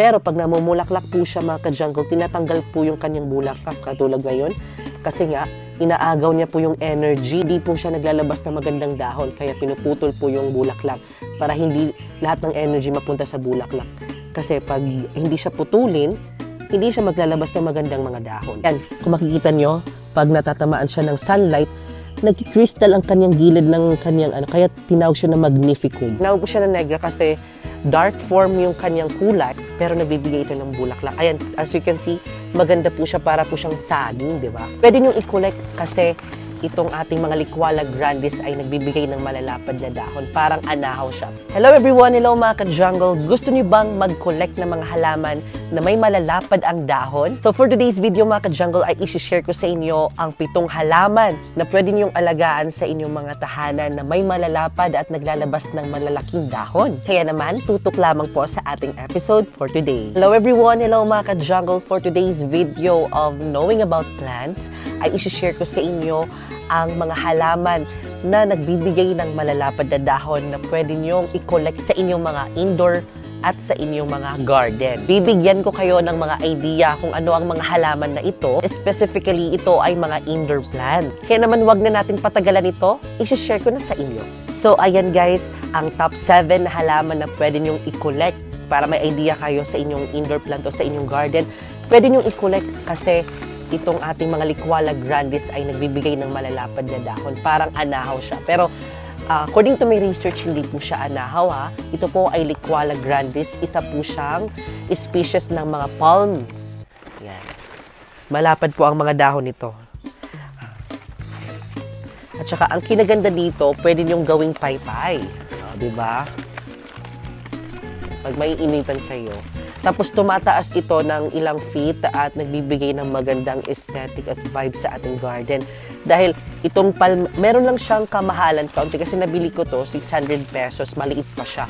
Pero pag namumulaklak po siya mga ka-jungle, tinatanggal po yung kanyang bulaklak katulad ngayon. Kasi nga, inaagaw niya po yung energy. Hindi po siya naglalabas ng magandang dahon. Kaya pinuputol po yung bulaklak para hindi lahat ng energy mapunta sa bulaklak. Kasi pag hindi siya putulin, hindi siya maglalabas ng magandang mga dahon. Yan, kung makikita nyo, pag natatamaan siya ng sunlight, nag-crystal ang kanyang gilid ng kanyang kaya tinawag siya na magnificum. Tinawag po siya na negra kasi dark form yung kanyang kulay, pero nagbibigay ito ng bulaklak. Ayan, as you can see, maganda po siya para po siyang saging, di ba? Pwede nyo i-collect kasi itong ating mga liquala grandis ay nagbibigay ng malalapad na dahon. Parang anahaw siya. Hello everyone! Hello mga ka-jungle! Gusto niyo bang mag-collect ng mga halaman na may malalapad ang dahon? So for today's video mga ka-jungle ay isi-share ko sa inyo ang 7 halaman na pwede niyong alagaan sa inyong mga tahanan na may malalapad at naglalabas ng malalaking dahon. Kaya naman, tutok lamang po sa ating episode for today. Hello everyone! Hello mga ka-jungle! For today's video of Knowing About Plants ay isi-share ko sa inyo ang mga halaman na nagbibigay ng malalapad na dahon na pwede niyong i-collect sa inyong mga indoor at sa inyong mga garden. Bibigyan ko kayo ng mga idea kung ano ang mga halaman na ito. Specifically, ito ay mga indoor plant. Kaya naman wag na natin patagalan ito, i-share ko na sa inyo. So ayan guys, ang top 7 na halaman na pwede niyong i-collect para may idea kayo sa inyong indoor plant o sa inyong garden. Pwede niyong i-collect kasi itong ating mga liquala grandis ay nagbibigay ng malalapad na dahon. Parang anahaw siya. Pero according to my research, hindi po siya anahaw ha. Ito po ay liquala grandis. Isa po siyang species ng mga palms. Yan. Malapad po ang mga dahon nito. At saka ang kinaganda dito, pwede niyong gawing paypay. Diba? Pag may initan kayo. Tapos tumataas ito ng ilang feet at nagbibigay ng magandang aesthetic at vibe sa ating garden. Dahil itong palm, meron lang siyang kamahalan kaunti kasi nabili ko to 600 pesos, maliit pa siya.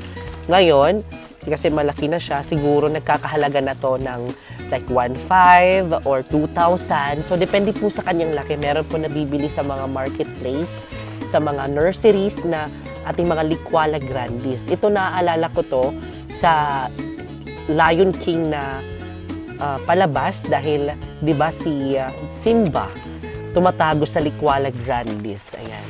Ngayon, kasi malaki na siya, siguro nagkakahalaga na to ng like 1,500 or 2,000. So depende po sa kanyang laki. Meron po nabibili sa mga marketplace, sa mga nurseries na ating mga liquala grandis. Ito naaalala ko to sa Lion King na palabas dahil 'di ba si Simba tumatago sa liquala grandis. Ayan.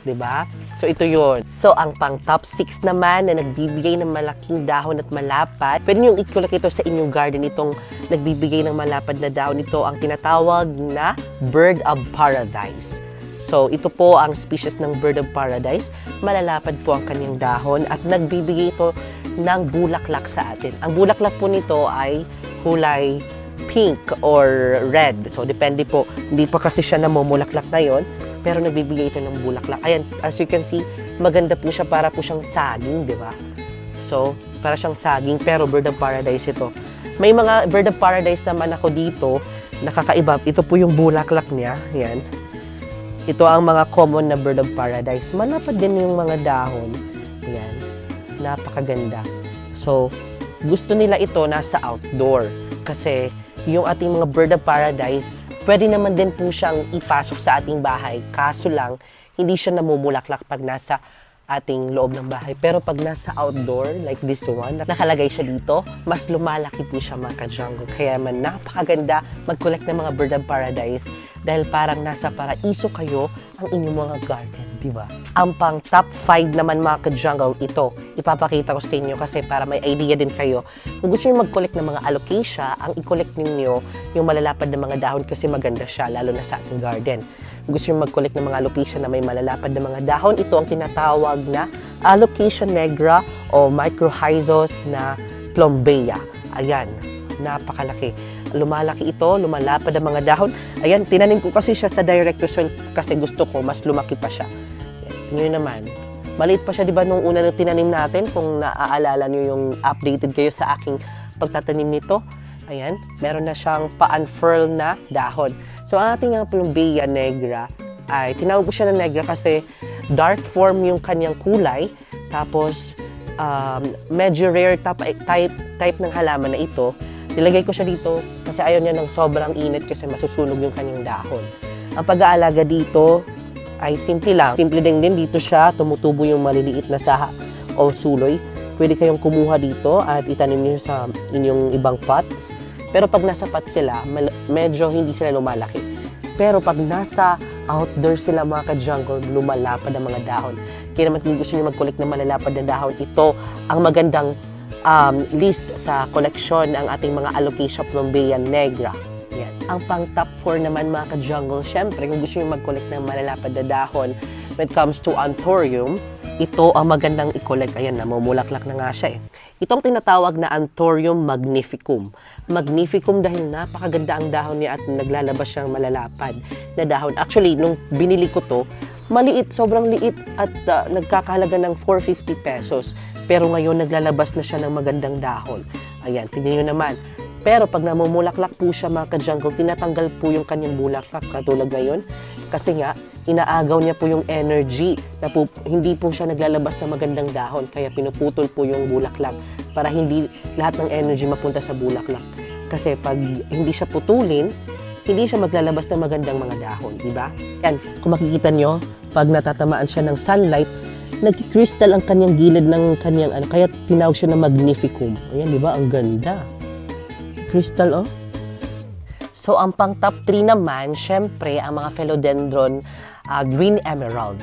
'Di ba? So ito 'yon. So ang pang top 6 naman na nagbibigay ng malaking dahon at malapad. Pwede niyo i-collect ito sa inyong garden, itong nagbibigay ng malapad na dahon. Ito ang tinatawag na bird of paradise. So ito po ang species ng bird of paradise. Malalapad po ang kanyang dahon at nagbibigay ito ng bulaklak sa atin. Ang bulaklak po nito ay kulay pink or red. So, depende po. Hindi pa kasi siya namumulaklak ngayon, pero nagbibigay ito ng bulaklak. Ayan, as you can see, maganda po siya para po siyang saging, di ba? So, para siyang saging, pero bird of paradise ito. May mga bird of paradise naman ako dito, nakakaiba. Ito po yung bulaklak niya. Ayan. Ito ang mga common na bird of paradise. Malapad din yung mga dahon. Ayan. Napakaganda. So, gusto nila ito nasa outdoor. Kasi, yung ating mga bird of paradise, pwede naman din po siyang ipasok sa ating bahay. Kaso lang, hindi siya namumulaklak pag nasa ating loob ng bahay. Pero pag nasa outdoor, like this one, nakalagay siya dito, mas lumalaki po siya mga ka-jungle. Kaya man napakaganda mag-collect ng mga bird of paradise dahil parang nasa paraiso kayo ang inyong mga garden, di ba? Ang pang top 5 naman mga ka-jungle, ito, ipapakita ko sa inyo kasi para may idea din kayo. Kung gusto niyo mag-collect ng mga alocasia, ang i-collect ninyo yung malalapad na mga dahon kasi maganda siya, lalo na sa ating garden. Kung gusto nyo mag-collect ng mga alocasia na may malalapad na mga dahon, ito ang tinatawag na alocasia negra o microhizos na plumbea. Ayan, napakalaki. Lumalaki ito, lumalapad ang mga dahon. Ayan, tinanim ko kasi siya sa direct to soil kasi gusto ko mas lumaki pa siya. Tingnan naman. Maliit pa siya, di ba, nung una na tinanim natin, kung naaalala nyo yung updated kayo sa aking pagtatanim nito. Ayan, meron na siyang pa-unfurl na dahon. So, ang ating plumbea negra ay tinawag ko siya na negra kasi dark form yung kanyang kulay. Tapos, medyo rare type ng halaman na ito. Nilagay ko siya dito kasi ayaw niya ng sobrang init kasi masusunog yung kanyang dahon. Ang pag-aalaga dito ay simple lang. Simple din dito siya, tumutubo yung maliliit na saha o suloy. pwede kayong kumuha dito at itanim niyo sa inyong ibang pots. Pero pag nasa pot sila, medyo hindi sila lumalaki. Pero pag nasa outdoor sila mga ka-jungle, lumalapad ang mga dahon. Kaya naman kung gusto niyo mag-collect ng malalapad na dahon, ito ang magandang list sa koleksyon ng ating mga Alocasia Plumbea Negra. Yan. Ang pang top 4 naman mga ka-jungle, syempre kung gusto niyo mag-collect ng malalapad na dahon, when it comes to Anthurium, ito ang magandang i-collect. Ayan, namumulaklak na nga siya eh. Itong tinatawag na Anthurium magnificum. Magnificum dahil napakaganda ang dahon niya at naglalabas siyang malalapad na dahon. Actually, nung binili ko to, maliit, sobrang liit at nagkakahalaga ng 450 pesos. Pero ngayon, naglalabas na siya ng magandang dahon. Ayan, tingnan nyo naman. Pero pag namumulaklak po siya mga ka-jungle, tinatanggal po yung kanyang bulaklak katulad ngayon. Kasi nga, inaagaw niya po yung energy na po, hindi po siya naglalabas ng magandang dahon. Kaya pinuputol po yung bulaklak para hindi lahat ng energy mapunta sa bulaklak. Kasi pag hindi siya putulin, hindi siya maglalabas ng magandang mga dahon, di ba? Yan, kung makikita nyo, pag natatamaan siya ng sunlight, nag-crystal ang kanyang gilid ng kanyang ano, kaya tinawag siya na magnificum. Ayan, di ba? Ang ganda. Crystal, oh. So, ang pang top 3 naman, syempre, ang mga philodendron green emerald.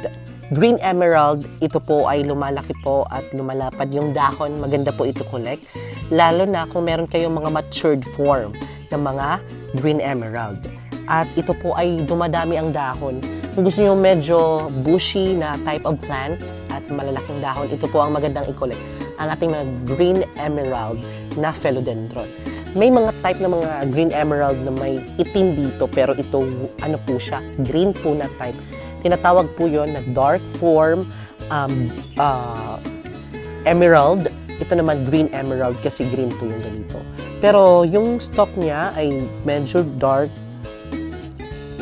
Green emerald, ito po ay lumalaki po at lumalapad yung dahon. Maganda po ito collect. Lalo na kung meron kayong mga matured form ng mga green emerald. At ito po ay dumadami ang dahon. Kung gusto nyo medyo bushy na type of plants at malalaking dahon, ito po ang magandang i-collect. Ang ating mga green emerald na philodendron. May mga type na mga green emerald na may itim dito, pero ito, ano po siya, green po na type. Tinatawag po yon na dark form emerald. Ito naman green emerald kasi green po yung ganito. Pero yung stalk niya ay medyo dark.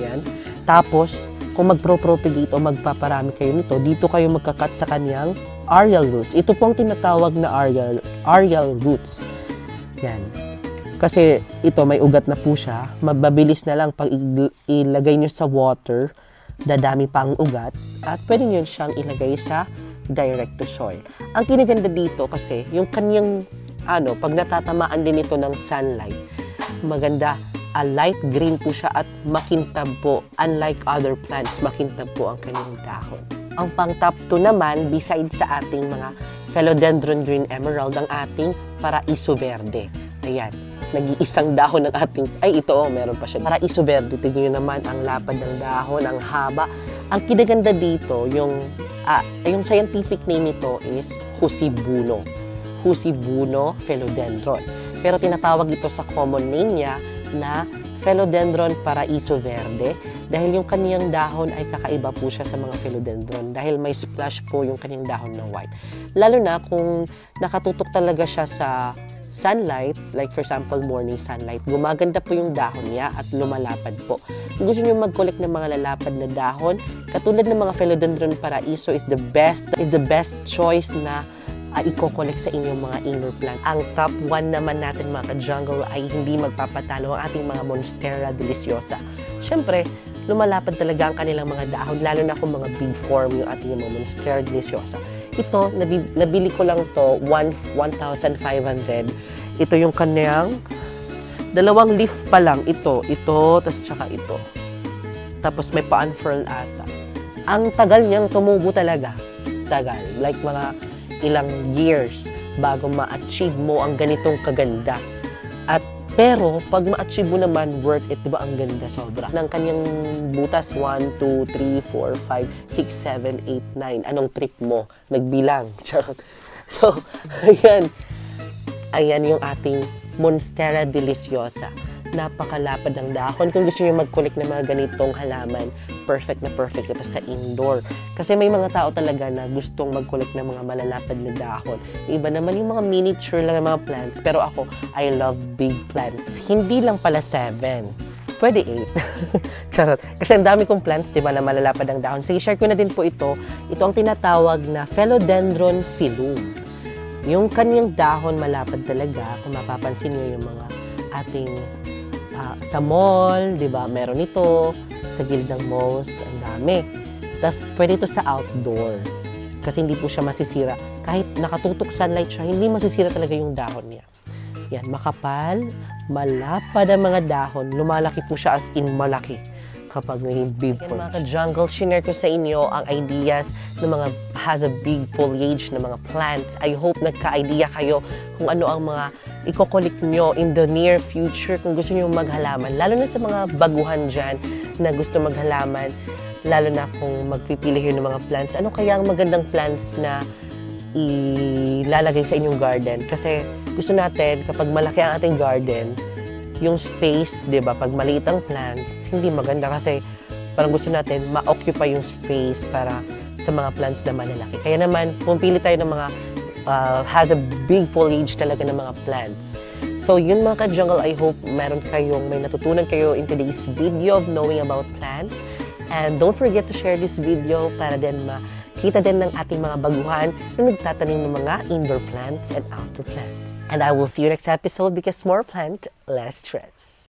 Yan. Tapos, kung magpro-propagate o magpaparami kayo nito, dito kayo magkakat sa kanyang aerial roots. Ito po ang tinatawag na aerial roots. Yan. Kasi ito, may ugat na po siya. Mababilis na lang pag ilagay nyo sa water, dadami pa ang ugat, at pwede nyo siyang ilagay sa direct to soil. Ang kinaganda dito kasi, yung kanyang, pag natatamaan din ito ng sunlight, maganda, light green po siya at makintab po. Unlike other plants, makintab po ang kanyang dahon. Ang pang top 2 naman, besides sa ating mga philodendron green emerald, ang ating paraiso verde. Ayan. Nag-iisang dahon ng ating, meron pa siya. Paraiso verde, tignan nyo naman ang lapad ng dahon, ang haba. Ang kinaganda dito, yung scientific name nito is Husibuno. Husibuno philodendron. Pero tinatawag ito sa common name niya na Philodendron paraiso verde dahil yung kaniyang dahon ay kakaiba po siya sa mga philodendron dahil may splash po yung kaniyang dahon na white. Lalo na kung nakatutok talaga siya sa sunlight, like for example morning sunlight, gumaganda po yung dahon niya at lumalapad po. Kung gusto niyo mag-collect ng mga lalapad na dahon, katulad ng mga Philodendron paraiso is the best choice na i-collect sa inyong mga indoor plant. Ang top 1 naman natin mga ka-jungle ay hindi magpapatalo ang ating mga Monstera deliciosa. Siyempre, lumalapad talaga ang kanilang mga dahon, lalo na kung mga big form yung ating mga Monstera deliciosa. Ito, nabili ko lang to 1,500. Ito yung kanyang dalawang leaf pa lang. Ito, tapos tsaka ito. Tapos may pa-unfurl ata. Ang tagal niyang tumubo talaga. Tagal. Like mga ilang years bago ma-achieve mo ang ganitong kaganda. Pero, pag ma-achieve mo naman, worth it, diba? Ang ganda sobra. Ng kanyang butas, 1, 2, 3, 4, 5, 6, 7, 8, 9. Anong trip mo? Nagbilang. Charot. So, ayan. Ayan yung ating Monstera deliciosa. Napakalapad ng dahon. Kung gusto niyo mag-collect ng mga ganitong halaman, perfect na perfect ito sa indoor. Kasi may mga tao talaga na gustong mag-collect ng mga malalapad na dahon. Iba naman yung mga miniature lang ng mga plants. Pero ako, I love big plants. Hindi lang pala 7. Pwede 8. Charot. Kasi ang dami kong plants, di ba, na malalapad ang dahon. Sige, share ko na din po ito. Ito ang tinatawag na Philodendron silum. Yung kanyang dahon malapad talaga. Kung mapapansin niyo yung mga ating sa mall, di ba, meron ito. Sa gilid ng malls, ang dami. Tapos, pwede ito sa outdoor. Kasi hindi po siya masisira. kahit nakatutok sunlight siya, hindi masisira talaga yung dahon niya. Yan, makapal, malapad ang mga dahon. Lumalaki po siya as in malaki kapag may big foliage. Mga ka-jungle, shinare ko sa inyo ang ideas ng mga has a big foliage na mga plants. I hope nagka-idea kayo kung ano ang mga ikokolik nyo in the near future kung gusto nyo maghalaman. Lalo na sa mga baguhan dyan na gusto maghalaman, lalo na kung magpipili kayo ng mga plants. Ano kaya ang magandang plants na ilalagay sa inyong garden? Kasi gusto natin, kapag malaki ang ating garden, yung space, di ba, pag maliit ang plants, hindi maganda kasi parang gusto natin ma-occupy yung space para sa mga plants na malalaki. Kaya naman, pumili tayo ng mga has a big foliage talaga ng mga plants. So yun mga ka-jungle, I hope may natutunan kayo in today's video of knowing about plants. And don't forget to share this video para din makita din ng ating mga baguhan na nagtatanim ng mga indoor plants and outdoor plants. And I will see you next episode because more plant, less stress.